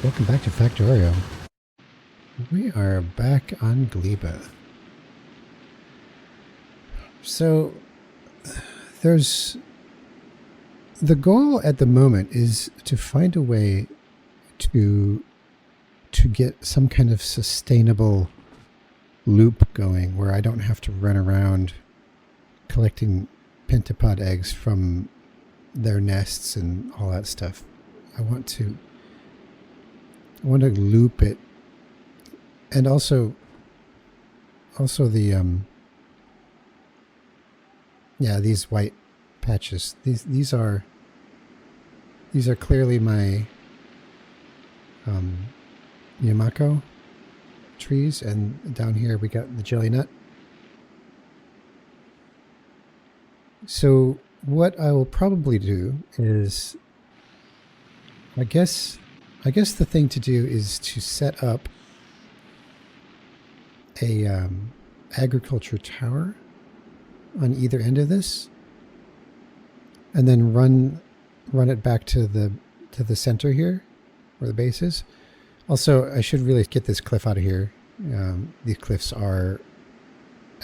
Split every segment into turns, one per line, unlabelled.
Welcome back to Factorio. We are back on Gleba. So, there's... The goal at the moment is to find a way to get some kind of sustainable loop going where I don't have to run around collecting pentapod eggs from their nests and all that stuff. I want to loop it, and also the these white patches. These are clearly my Yamako trees, and down here we got the jelly nut. So what I will probably do is, I guess the thing to do is to set up a agriculture tower on either end of this, and then run it back to the center here, where the base is. Also, I should really get this cliff out of here. These cliffs are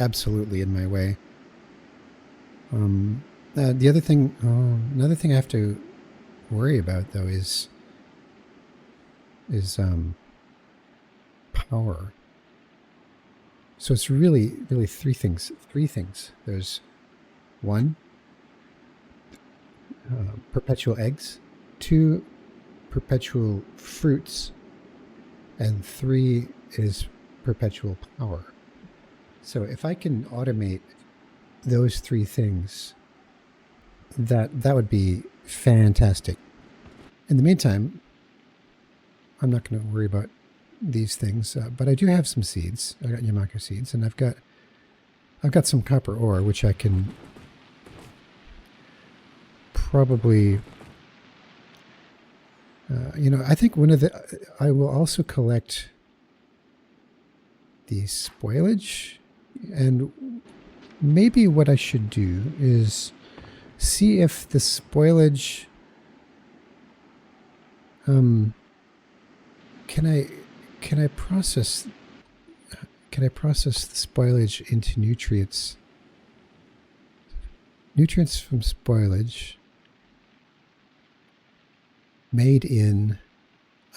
absolutely in my way. The other thing, another thing I have to worry about though is power. So it's really three things. There's one, perpetual eggs, two, perpetual fruits, and three is perpetual power. So if I can automate those three things, that would be fantastic. In the meantime, I'm not going to worry about these things, but I do have some seeds. I got Yamako seeds, and I've got some copper ore, which I can probably, I think I will also collect the spoilage, and maybe what I should do is see if the spoilage, can I process the spoilage into nutrients? Nutrients from spoilage made in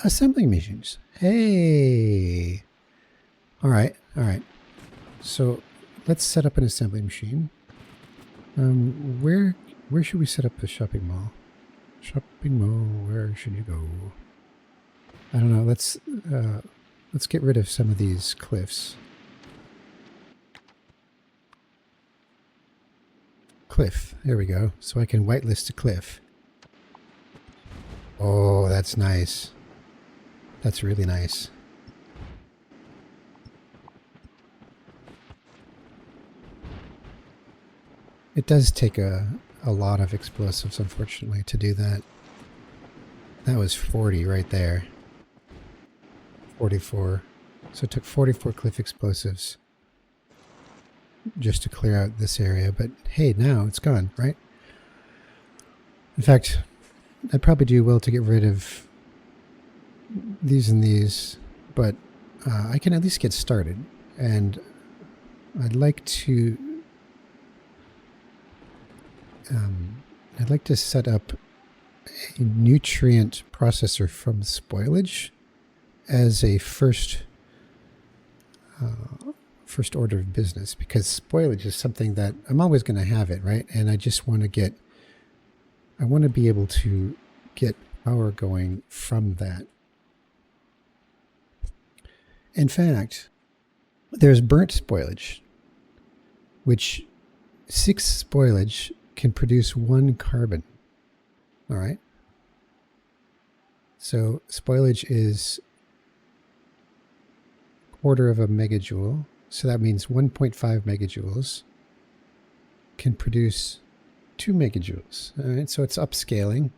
assembling machines. Hey! All right. So let's set up an assembly machine. Where should we set up the shopping mall? Where should you go? I don't know. Let's get rid of some of these cliffs. Cliff. There we go. So I can whitelist a cliff. Oh, that's nice. That's really nice. It does take a lot of explosives, unfortunately, to do that. That was 40 right there. 44. So it took 44 cliff explosives just to clear out this area. But hey, now it's gone, right? In fact, I'd probably do well to get rid of these and these, but I can at least get started. And I'd like to set up a nutrient processor from spoilage as a first order of business, because spoilage is something that I'm always going to have it, right? And I just want to I want to be able to get power going from that. In fact, there's burnt spoilage, which 6 spoilage can produce 1 carbon. All right. So spoilage is quarter of a megajoule. So that means 1.5 megajoules can produce 2 megajoules. All right. So it's upscaling.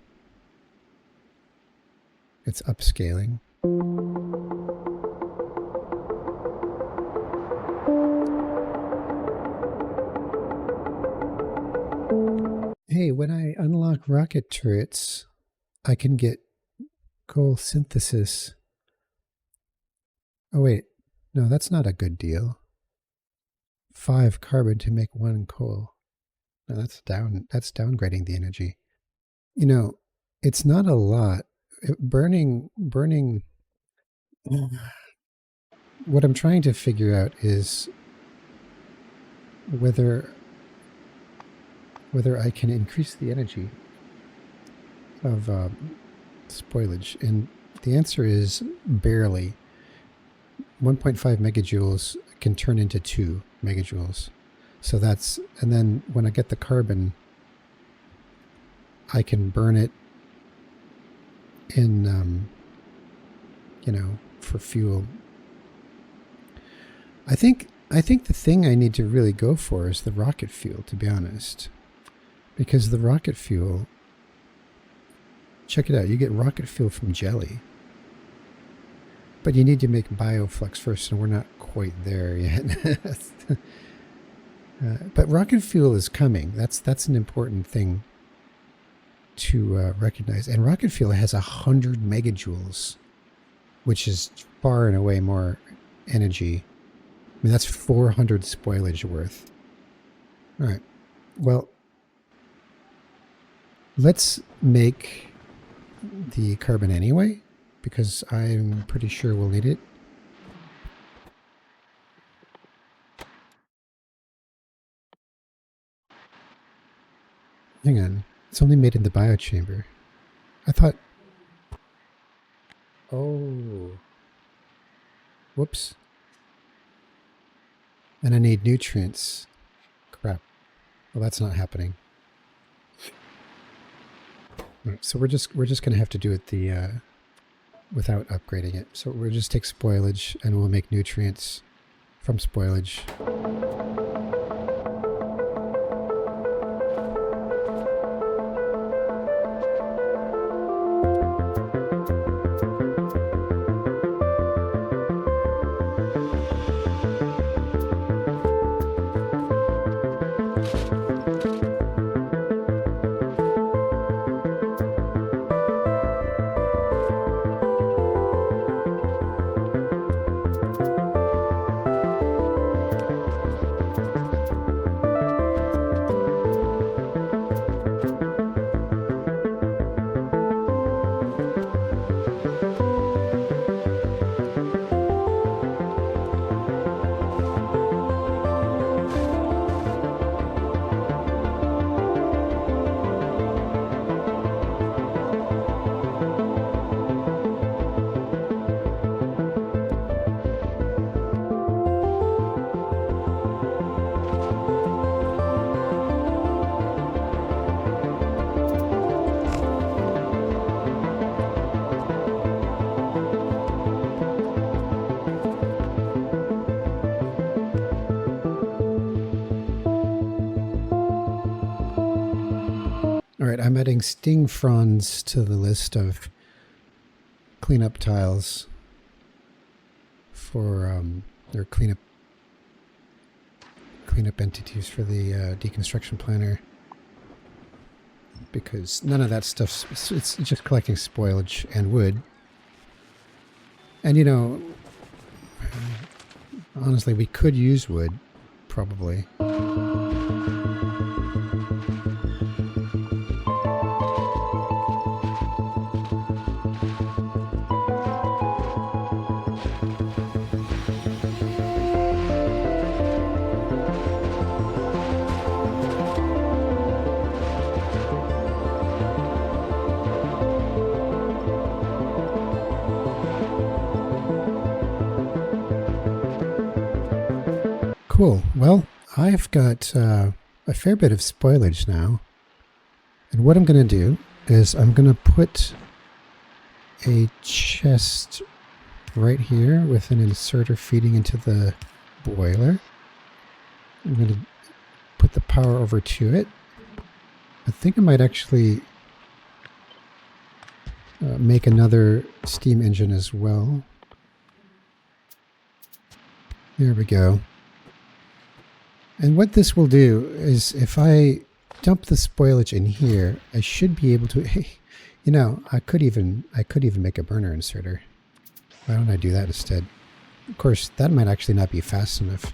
Hey, when I unlock rocket turrets, I can get coal synthesis. Oh wait, no, that's not a good deal. 5 carbon to make 1 coal. No, that's downgrading the energy. You know, it's not a lot. Burning. What I'm trying to figure out is whether I can increase the energy of spoilage, and the answer is barely. 1.5 megajoules can turn into 2 megajoules. So that's, and then when I get the carbon, I can burn it in, for fuel. I think the thing I need to really go for is the rocket fuel, to be honest. Because the rocket fuel, check it out, you get rocket fuel from jelly. But you need to make bioflux first, and we're not quite there yet. But rocket fuel is coming. That's an important thing to recognize. And rocket fuel has 100 megajoules, which is far and away more energy. I mean, that's 400 spoilage worth. All right. Well, let's make the carbon anyway, because I'm pretty sure we'll need it. Hang on. It's only made in the biochamber. I thought... Oh. Whoops. And I need nutrients. Crap. Well, that's not happening. Right, so we're just going to have to do it the without upgrading it. So we'll just take spoilage and we'll make nutrients from spoilage. Alright, I'm adding sting fronds to the list of cleanup tiles for or cleanup entities for the deconstruction planner, because none of that stuff's, it's just collecting spoilage and wood. And you know, honestly, we could use wood, probably. Cool. Well, I've got a fair bit of spoilage now. And what I'm going to do is I'm going to put a chest right here with an inserter feeding into the boiler. I'm going to put the power over to it. I think I might actually make another steam engine as well. There we go. And what this will do is if I dump the spoilage in here, I should be able to... You know, I could even make a burner inserter. Why don't I do that instead? Of course, that might actually not be fast enough.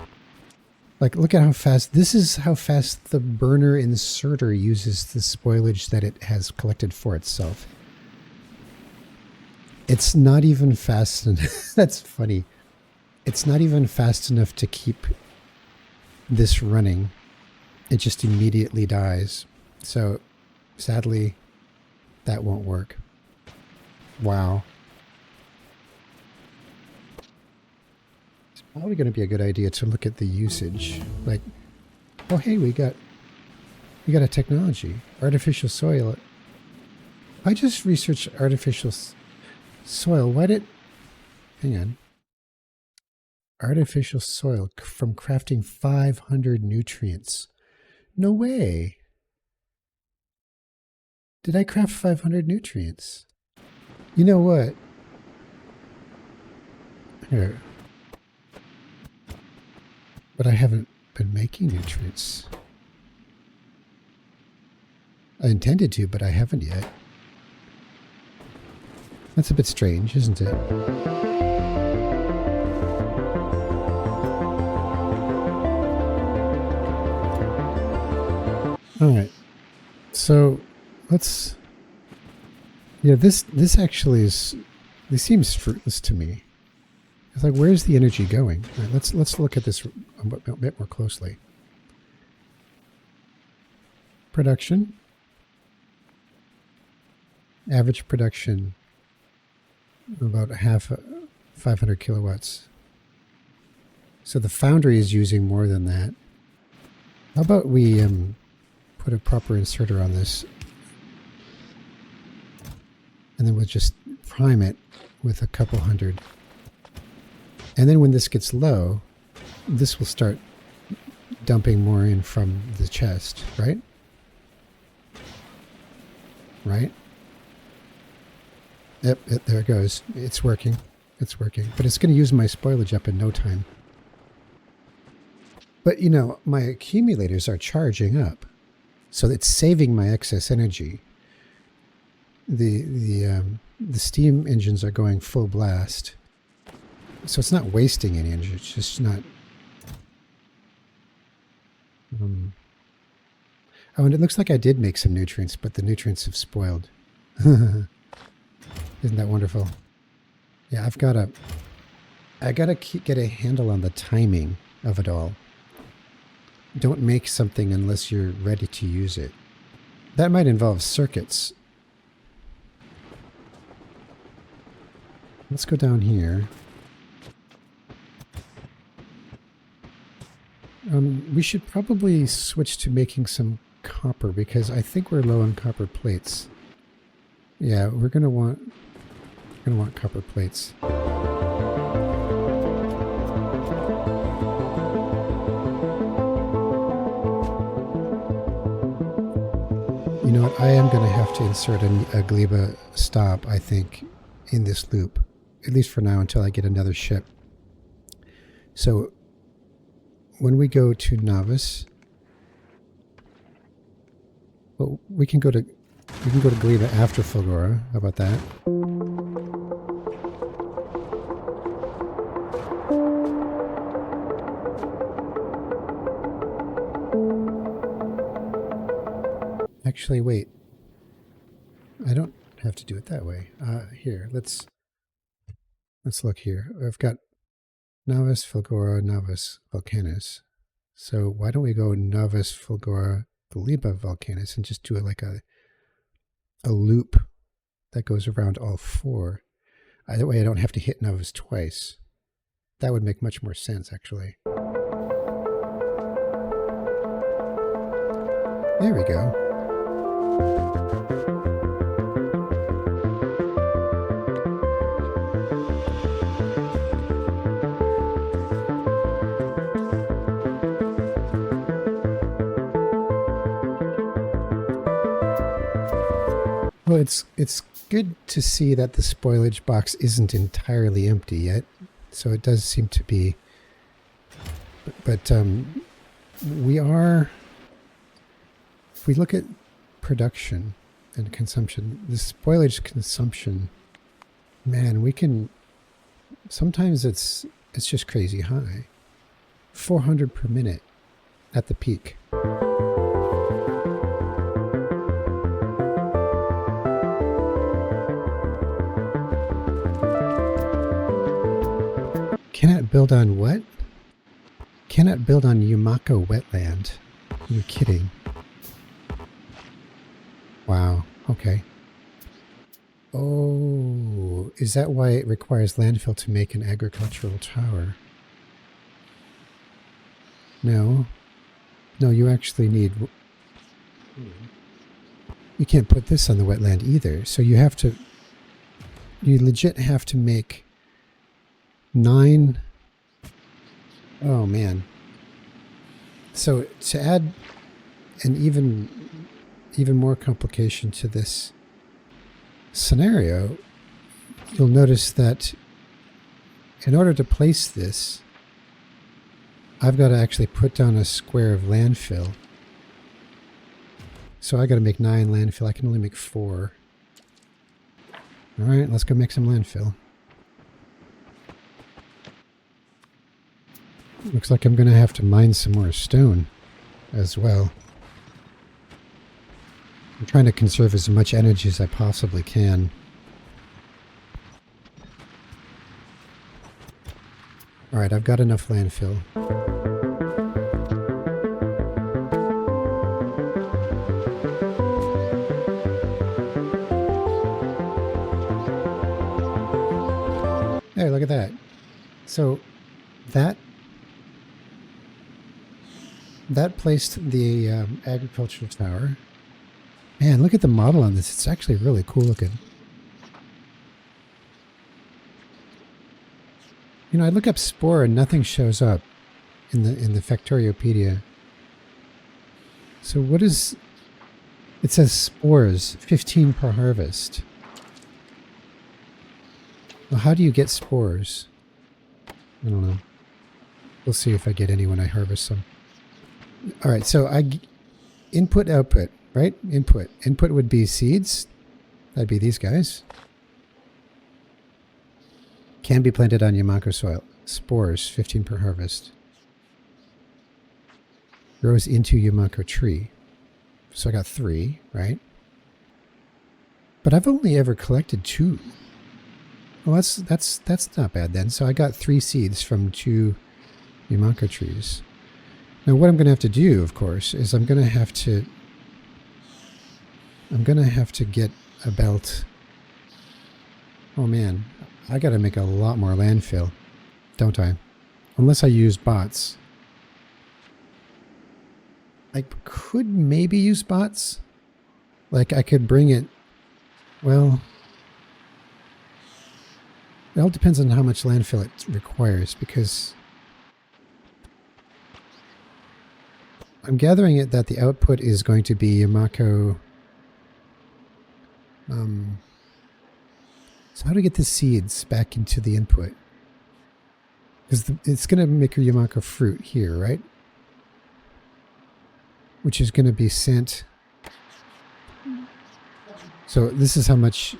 Like, look at how fast, this is how fast the burner inserter uses the spoilage that it has collected for itself. It's not even fast enough. That's funny. It's not even fast enough to keep this running. It just immediately dies. So, sadly, that won't work. Wow. It's probably going to be a good idea to look at the usage. Like, oh hey, we got a technology, artificial soil. I just researched artificial soil. Why did? Hang on. Artificial soil from crafting 500 nutrients. No way. Did I craft 500 nutrients? You know what? Here. But I haven't been making nutrients. I intended to, but I haven't yet. That's a bit strange, isn't it? All right. So let's, yeah, this actually is, this seems fruitless to me. It's like, where's the energy going? All right, let's look at this a bit more closely. Production. Average production, about 500 kilowatts. So the foundry is using more than that. How about we put a proper inserter on this, and then we'll just prime it with a couple hundred. And then when this gets low, this will start dumping more in from the chest, right? Right? Yep, there it goes. It's working. It's working. But it's going to use my spoilage up in no time. But, you know, my accumulators are charging up. So it's saving my excess energy. The steam engines are going full blast. So it's not wasting any energy. It's just not... Oh, and it looks like I did make some nutrients, but the nutrients have spoiled. Isn't that wonderful? Yeah, I gotta get a handle on the timing of it all. Don't make something unless you're ready to use it. That might involve circuits. Let's go down here. We should probably switch to making some copper because I think we're low on copper plates. Yeah, we're gonna want copper plates. You know what? I am going to have to insert a gleba stop, I think, in this loop, at least for now until I get another ship. So when we go to Novice, well, we can go to gleba after Fulgora. How about that? Actually, wait. I don't have to do it that way. Here, let's look here. I've got Novice, Fulgora, Novice, Vulcanus. So why don't we go Novice, Fulgora, Gleba, Vulcanus, and just do it like a loop that goes around all four. Either way, I don't have to hit Novice twice. That would make much more sense, actually. There we go. Well, it's good to see that the spoilage box isn't entirely empty yet, so it does seem to be. But we are. If we look at production, and consumption. The spoilage consumption, man, we can, sometimes it's just crazy high. 400 per minute at the peak. Cannot build on what? Cannot build on Yumako wetland. You're kidding. Wow, okay. Oh, is that why it requires landfill to make an agricultural tower? No. No, you actually need... You can't put this on the wetland either, so you have to... You legit have to make 9... Oh, man. So to add an even more complication to this scenario, you'll notice that in order to place this, I've got to actually put down a square of landfill. So I got to make 9 landfill. I can only make 4. All right, let's go make some landfill. Looks like I'm going to have to mine some more stone as well. I'm trying to conserve as much energy as I possibly can. All right, I've got enough landfill. There, look at that. So that placed the agricultural tower. Man, look at the model on this. It's actually really cool looking. You know, I look up Spore and nothing shows up in the Factoriopedia. So what is... It says spores, 15 per harvest. Well, how do you get spores? I don't know. We'll see if I get any when I harvest them. All right, so input, output, right? Input. Input would be seeds. That'd be these guys. Can be planted on Yumako soil. Spores, 15 per harvest. Grows into Yumako tree. So I got 3, right? But I've only ever collected 2. Well, that's not bad then. So I got 3 seeds from 2 Yumako trees. Now what I'm going to have to do, of course, is I'm going to have to get about... Oh man, I got to make a lot more landfill, don't I? Unless I use bots. I could maybe use bots. Like I could bring it... Well... It all depends on how much landfill it requires, because I'm gathering it that the output is going to be Yumako. So how do we get the seeds back into the input? Because it's going to make your Yumako fruit here, right? Which is going to be sent. So this is how much.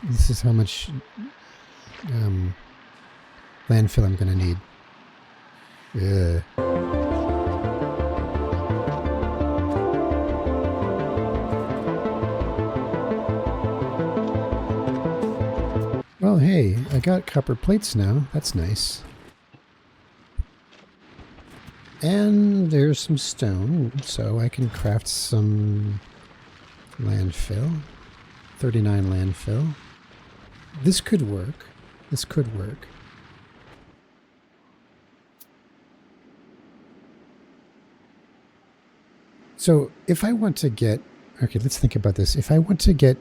This is how much. Landfill I'm going to need. Ugh. Well, hey, I got copper plates now. That's nice. And there's some stone, so I can craft some landfill. 39 landfill. This could work. This could work. So if I want to get... Okay, let's think about this. If I want to get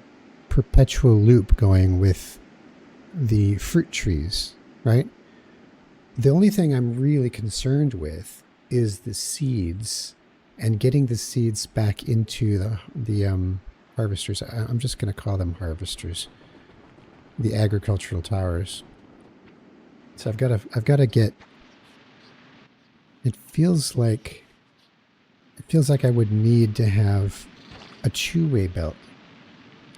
perpetual loop going with the fruit trees, right? The only thing I'm really concerned with is the seeds and getting the seeds back into the harvesters. I'm just going to call them harvesters. The agricultural towers. So I've got to get... It feels like I would need to have a two-way belt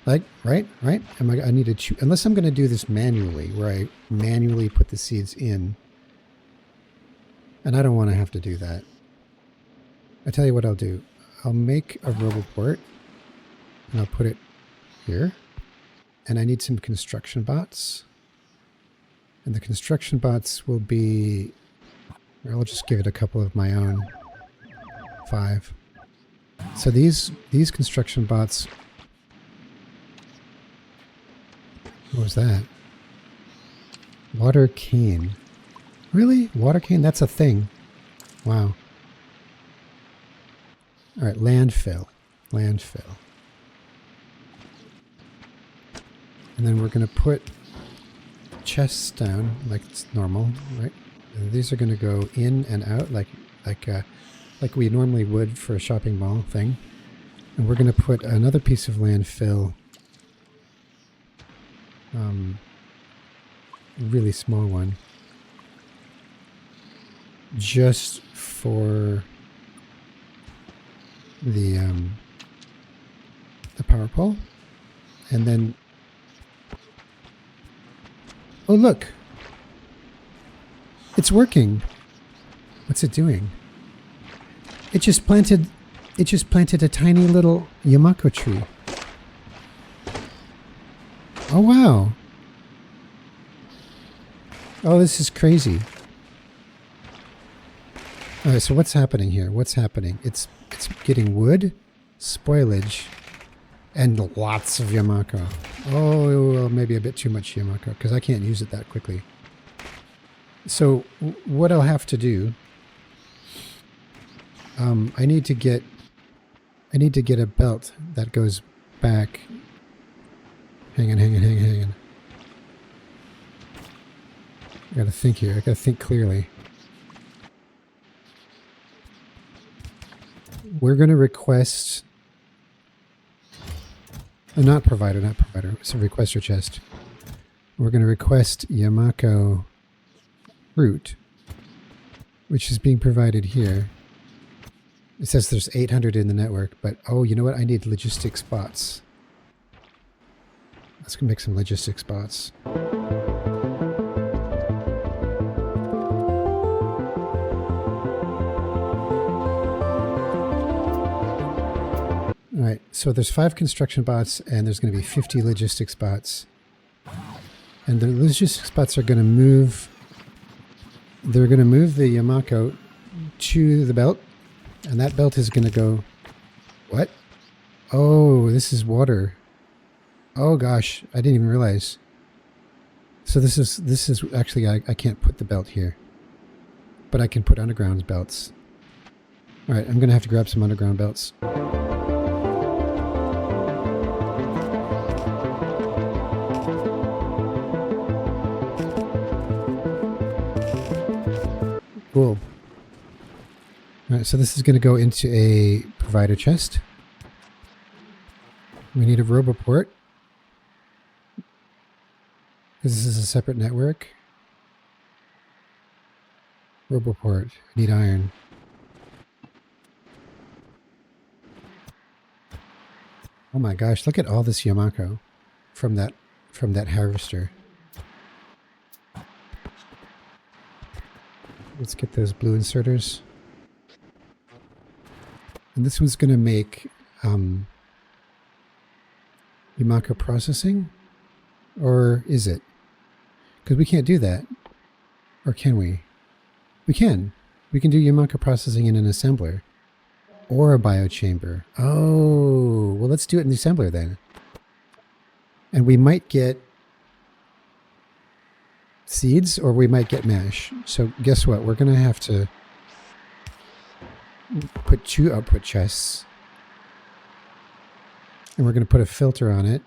Like, right? I need to choose, unless I'm going to do this manually, where I manually put the seeds in. And I don't want to have to do that. I tell you what I'll do. I'll make a roboport, and I'll put it here. And I need some construction bots. And the construction bots will be... I'll just give it a couple of my own. 5. So these construction bots... What was that? Water cane. Really? Water cane? That's a thing. Wow. All right, landfill. Landfill. And then we're going to put chests down like it's normal, right? And these are going to go in and out like we normally would for a shopping mall thing. And we're going to put another piece of landfill, really small one, just for the power pole. And then, oh look, it's working. What's it doing? It just planted a tiny little Yamako tree. Oh wow. Oh, this is crazy. All right, so what's happening here? What's happening? It's getting wood, spoilage, and lots of Yamako. Oh, well, maybe a bit too much Yamako because I can't use it that quickly. So what I'll have to do, I need to get a belt that goes back. Hang on. I gotta think here. I gotta think clearly. We're gonna request not provider. It's a requester chest. We're gonna request Yamako fruit, which is being provided here. It says there's 800 in the network, but oh, you know what? I need logistics bots. Let's go make some logistics bots. All right, so there's 5 construction bots, and there's going to be 50 logistics bots. And the logistics bots are going to move. They're going to move the Yamako to the belt, and that belt is going to go. What? Oh, this is water. Oh gosh, I didn't even realize. So this is actually I can't put the belt here, but I can put underground belts. All right, I'm going to have to grab some underground belts. Cool. All right, so this is going to go into a provider chest. We need a roboport, because this is a separate network. Roboport. I need iron. Oh my gosh, look at all this Yamako from that harvester. Let's get those blue inserters. And this one's going to make Yamako processing? Or is it? Because we can't do that. Or can we? We can. We can do Yamako processing in an assembler. Or a biochamber. Oh, well let's do it in the assembler then. And we might get seeds, or we might get mash. So guess what? We're going to have to put 2 output chests. And we're going to put a filter on it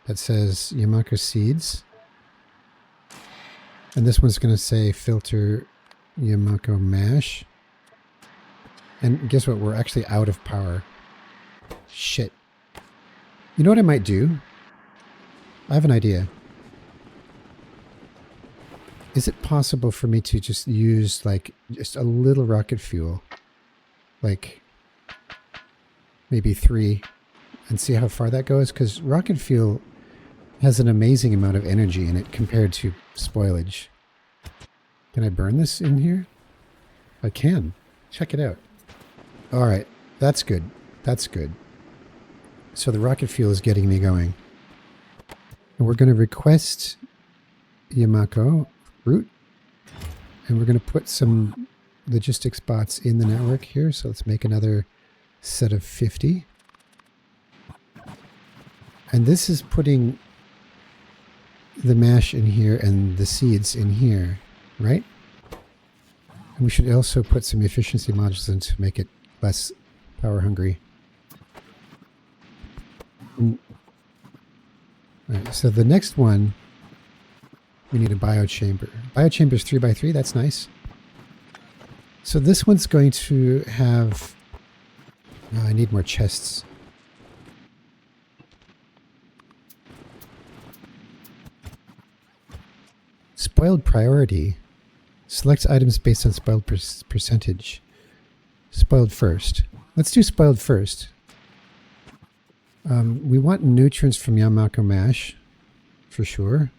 that says Yamako seeds. And this one's going to say filter Yamako mash. And guess what? We're actually out of power. Shit. You know what I might do? I have an idea. Is it possible for me to just use like just a little rocket fuel? Like maybe 3 and see how far that goes? Because rocket fuel has an amazing amount of energy in it compared to spoilage. Can I burn this in here? I can. Check it out. All right. That's good. That's good. So the rocket fuel is getting me going. And we're going to request Yamako route. And we're going to put some logistics bots in the network here. So let's make another set of 50. And this is putting the mash in here and the seeds in here, right? And we should also put some efficiency modules in to make it less power hungry. All right, so the next one, we need a biochamber. Biochamber is 3x3, that's nice. So this one's going to have, I need more chests. Spoiled priority. Select items based on spoiled percentage. Spoiled first. Let's do spoiled first. We want nutrients from Yamako mash, for sure.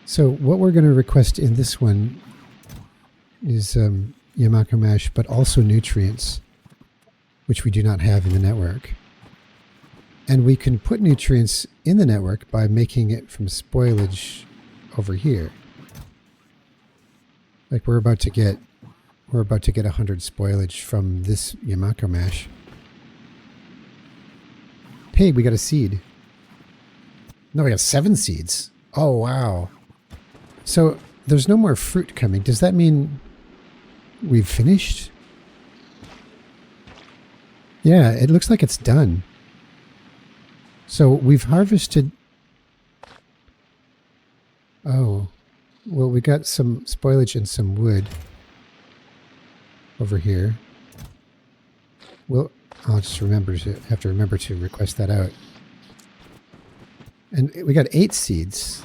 So what we're going to request in this one is Yamako mash, but also nutrients, which we do not have in the network. And we can put nutrients in the network by making it from spoilage over here. Like we're about to get 100 spoilage from this Yamako mash. Hey, we got a seed. No, we got 7 seeds. Oh, wow. So there's no more fruit coming. Does that mean we've finished? Yeah, it looks like it's done. So we've harvested... Oh, well, we got some spoilage and some wood over here. Well, I'll just have to remember to request that out. And we got 8 seeds.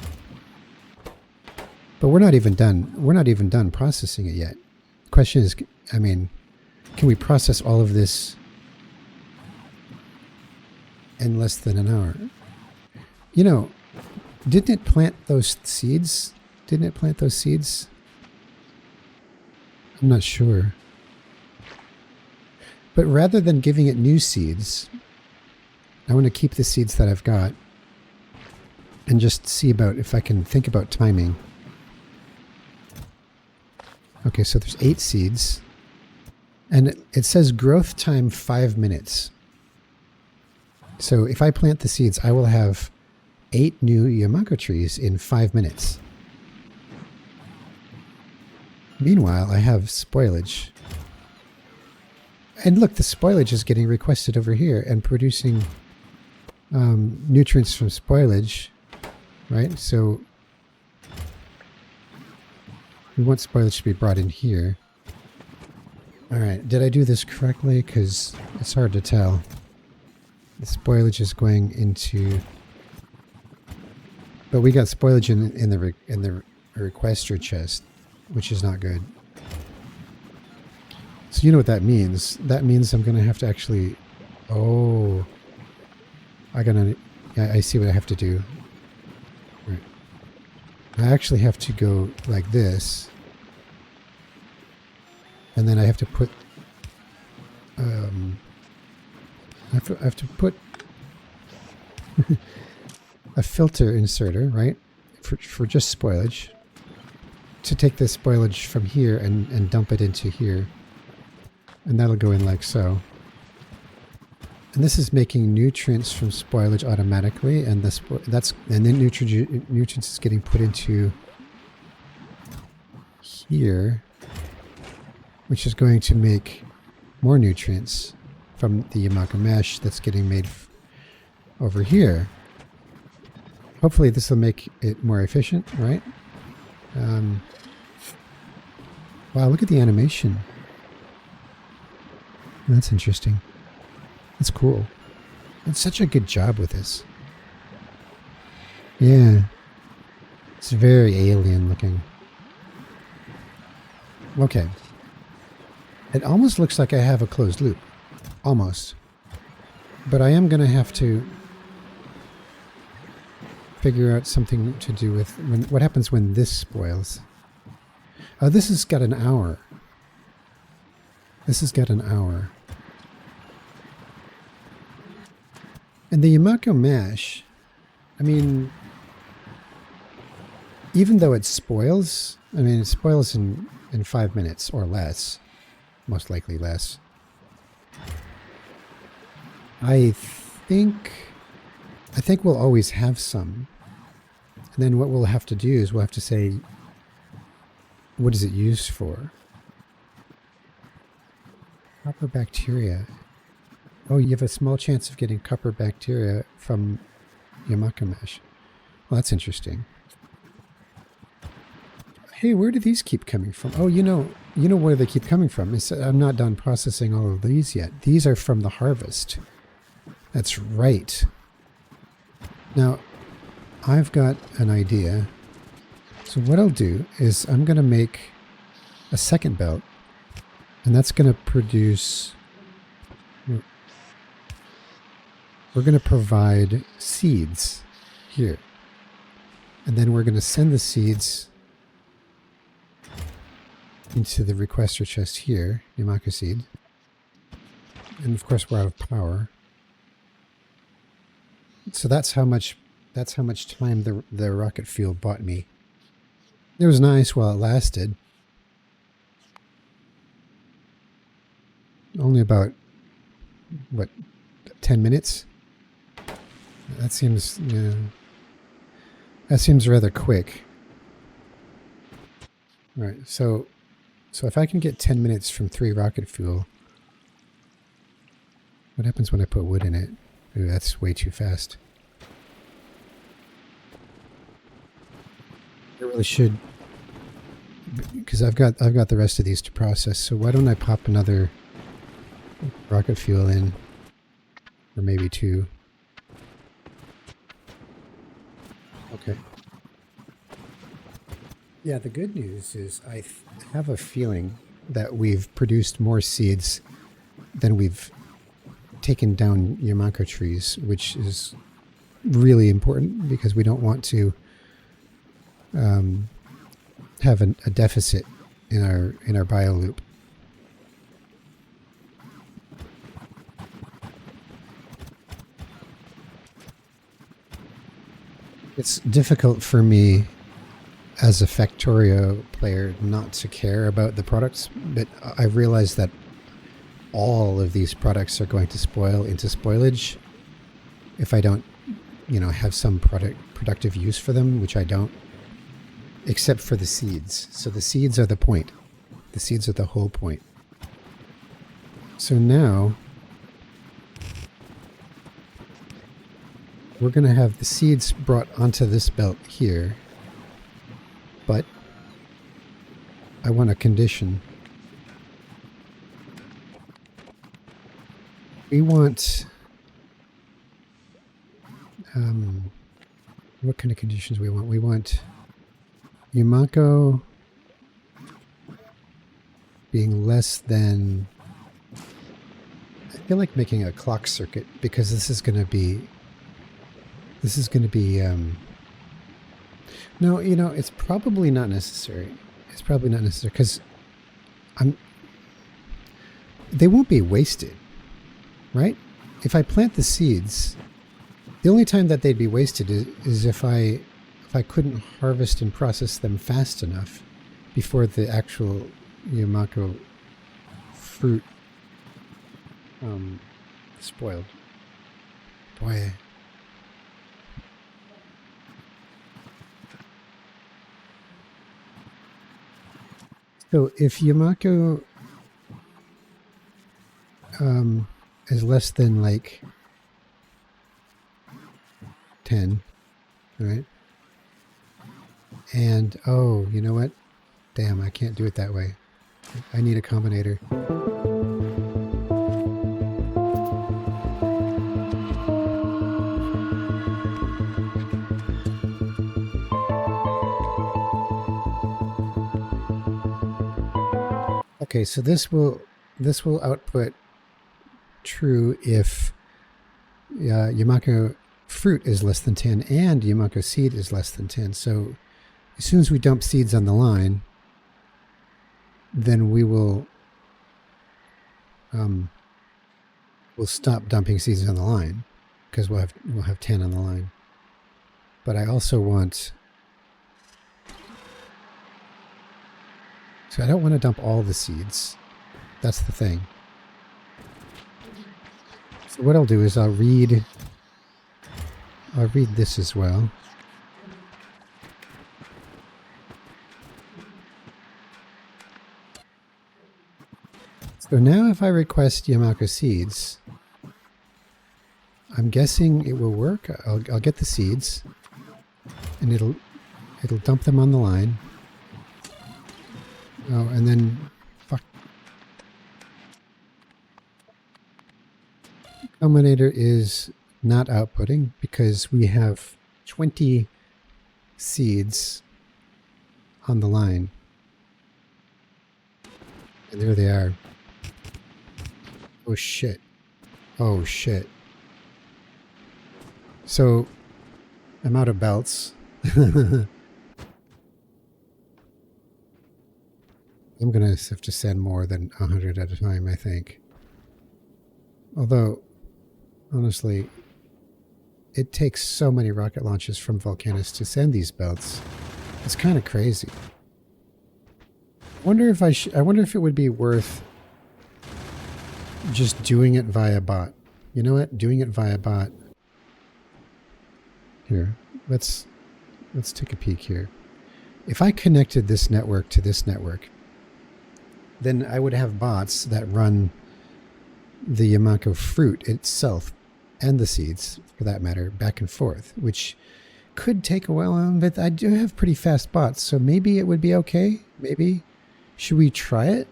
But we're not even done. We're not even done processing it yet. The question is, I mean, can we process all of this in less than an hour? You know, didn't it plant those seeds? Didn't it plant those seeds? I'm not sure. But rather than giving it new seeds, I want to keep the seeds that I've got and just see about if I can think about timing. Okay, so there's 8 seeds. And it says growth time 5 minutes. So if I plant the seeds, I will have 8 new Yamako trees in 5 minutes. Meanwhile, I have spoilage. And look, the spoilage is getting requested over here and producing nutrients from spoilage, right? So we want spoilage to be brought in here. All right, did I do this correctly? Because it's hard to tell. The spoilage is going into... But we got spoilage in the requester chest, which is not good. So you know what that means. That means I'm going to have to actually... Oh. I see what I have to do. Right. I actually have to go like this. And then I have to put... I have to put a filter inserter, right? For just spoilage. To take the spoilage from here and dump it into here. And that'll go in like so. And this is making nutrients from spoilage automatically, and then nutrients is getting put into here, which is going to make more nutrients from the Yamako mesh that's getting made over here. Hopefully this will make it more efficient, right? Wow, look at the animation. That's interesting. That's cool. It's such a good job with this. Yeah. It's very alien looking. Okay. It almost looks like I have a closed loop. Almost. But I am going to have to figure out something to do with what happens when this spoils. Oh, this has got an hour. This has got an hour. And the Yamako mash, I mean, even though it spoils, it spoils in 5 minutes or less. Most likely less. I think we'll always have some. And then what we'll have to do is we'll have to say, what is it used for? Copper bacteria. Oh, you have a small chance of getting copper bacteria from Yamako mash. Well, that's interesting. Hey, where do these keep coming from? Oh, you know where they keep coming from. I'm not done processing all of these yet. These are from the harvest. That's right. Now, I've got an idea. So what I'll do is I'm going to make a second belt, and that's going to produce... We're going to provide seeds here. And then we're going to send the seeds into the requester chest here, Yamako seed. And of course we're out of power. So that's how much time the rocket fuel bought me. It was nice while it lasted. Only about, what, 10 minutes? That seems, yeah, that seems rather quick. All right, so if I can get 10 minutes from 3 rocket fuel, what happens when I put wood in it? Ooh, that's way too fast. I really should, because I've got the rest of these to process. So why don't I pop another rocket fuel in, or maybe 2. Okay. Yeah, the good news is I have a feeling that we've produced more seeds than we've taken down Yamako trees, which is really important because we don't want to have a deficit in our bio loop. It's difficult for me as a Factorio player not to care about the products, but I realize that all of these products are going to spoil into spoilage if I don't, have some productive use for them, which I don't, except for the seeds. So the seeds are the point. The seeds are the whole point. So now we're going to have the seeds brought onto this belt here, but I want a condition. We want, what kind of conditions we want? We want Yamako being less than, I feel like making a clock circuit because this is going to be, no, it's probably not necessary. It's probably not necessary because they won't be wasted, right? If I plant the seeds, the only time that they'd be wasted is if I couldn't harvest and process them fast enough before the actual Yamako fruit spoiled. Boy. So if Yamako is less than like 10, right? And oh, you know what? Damn, I can't do it that way. I need a combinator. Okay, so this will this will output true if Yamako fruit is less than 10 and Yamako seed is less than 10. So as soon as we dump seeds on the line, then we will we'll stop dumping seeds on the line because we'll have 10 on the line. But I also want, so I don't want to dump all the seeds. That's the thing. So what I'll do is I'll read this as well. So now if I request Yamako seeds, I'm guessing it will work. I'll get the seeds and it'll dump them on the line. Oh, and then fuck. Combinator is not outputting because we have 20 seeds on the line. And there they are. Oh shit. Oh shit. So I'm out of belts. I'm going to have to send more than 100 at a time, I think. Although, honestly, it takes so many rocket launches from Vulcanus to send these belts. It's kind of crazy. I wonder if I wonder if it would be worth just doing it via bot. You know what? Doing it via bot. Here, let's take a peek here. If I connected this network to this network, then I would have bots that run the Yamako fruit itself and the seeds, for that matter, back and forth, which could take a while, but I do have pretty fast bots, so maybe it would be okay. Maybe. Should we try it?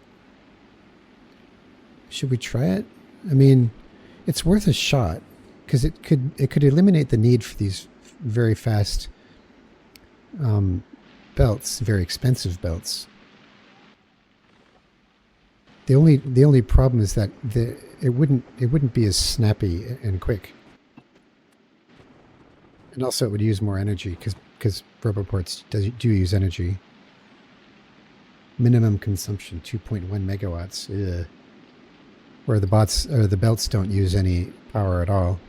Should we try it? I mean, it's worth a shot because it could eliminate the need for these very fast belts, very expensive belts. The only problem is that it wouldn't be as snappy and quick, and also it would use more energy because roboports do use energy. Minimum consumption 2.1 megawatts. Ugh. Where the bots or the belts don't use any power at all.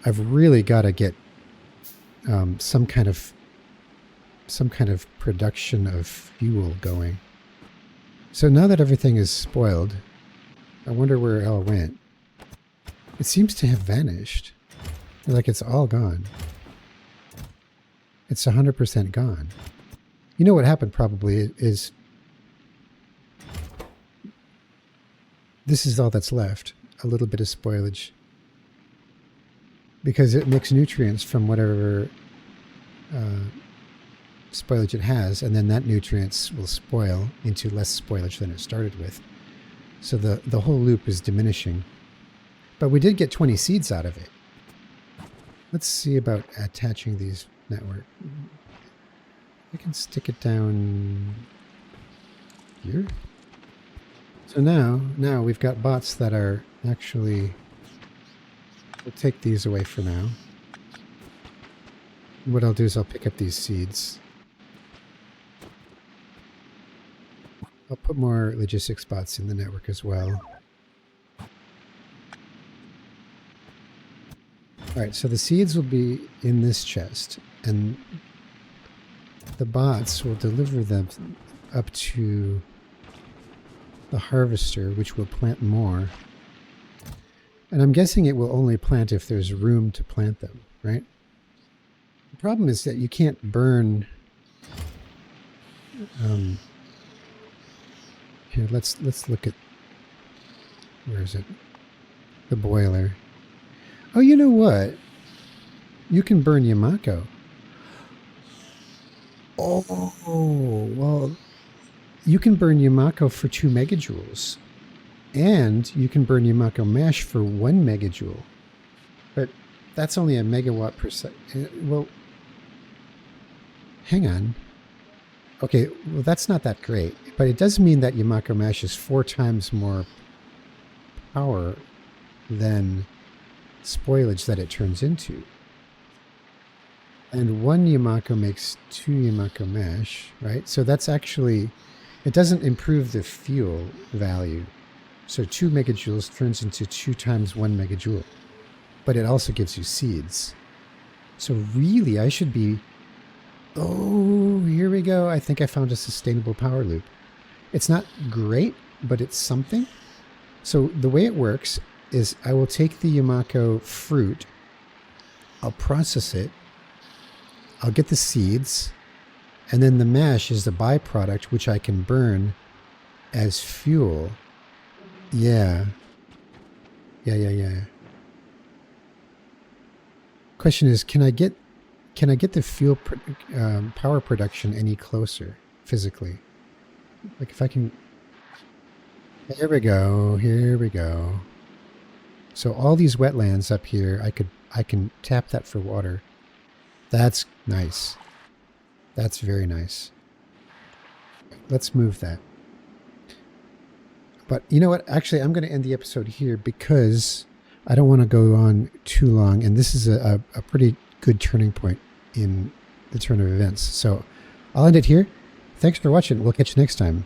I've really got to get some kind of production of fuel going. So now that everything is spoiled, I wonder where it all went. It seems to have vanished. Like it's all gone. It's 100% gone. You know what happened probably is this is all that's left. A little bit of spoilage. Because it mixed nutrients from whatever spoilage it has, and then that nutrients will spoil into less spoilage than it started with. So the whole loop is diminishing. But we did get 20 seeds out of it. Let's see about attaching these network. I can stick it down here. So now we've got bots that are actually... We'll take these away for now. What I'll do is I'll pick up these seeds. I'll put more logistics bots in the network as well. Alright, so the seeds will be in this chest, and the bots will deliver them up to the harvester, which will plant more. And I'm guessing it will only plant if there's room to plant them, right? The problem is that you can't burn... here, let's look at... Where is it? The boiler. Oh, you know what? You can burn Yamako. Oh, well, you can burn Yamako for 2 megajoules. And you can burn Yamako mesh for 1 megajoule. But that's only a megawatt per second. Well, hang on. Okay, well, that's not that great, but it does mean that Yamako Mash is 4 times more power than spoilage that it turns into. And 1 Yamako makes 2 Yamako Mash, right? So that's actually, it doesn't improve the fuel value. So 2 megajoules turns into 2 times 1 megajoule. But it also gives you seeds. So really, I should be... Oh, here we go. I think I found a sustainable power loop. It's not great, but it's something. So the way it works is I will take the Yamako fruit, I'll process it, I'll get the seeds, and then the mash is the byproduct, which I can burn as fuel. Yeah. Yeah. Question is, can I get the fuel power production any closer physically? Like if I can... Here we go. So all these wetlands up here, I can tap that for water. That's nice. That's very nice. Let's move that. But you know what? Actually, I'm going to end the episode here because I don't want to go on too long. And this is a pretty good turning point in the turn of events. So I'll end it here. Thanks for watching. We'll catch you next time.